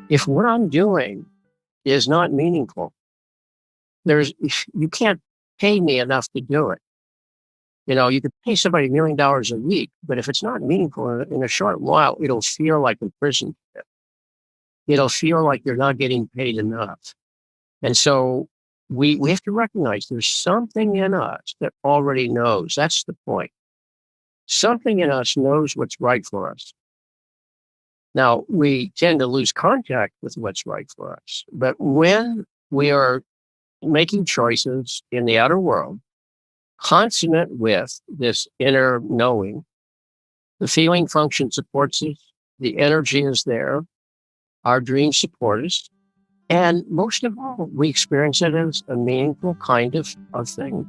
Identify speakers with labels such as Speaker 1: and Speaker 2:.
Speaker 1: If what I'm doing is not meaningful, you can't pay me enough to do it. You could pay somebody $1 million a week, but if it's not meaningful in a short while, it'll feel like imprisonment. It'll feel like you're not getting paid enough. And so we have to recognize there's something in us that already knows. That's the point. Something in us knows what's right for us. Now, we tend to lose contact with what's right for us. But when we are making choices in the outer world, consonant with this inner knowing, the feeling function supports us, the energy is there, our dreams support us, and most of all, we experience it as a meaningful kind of thing.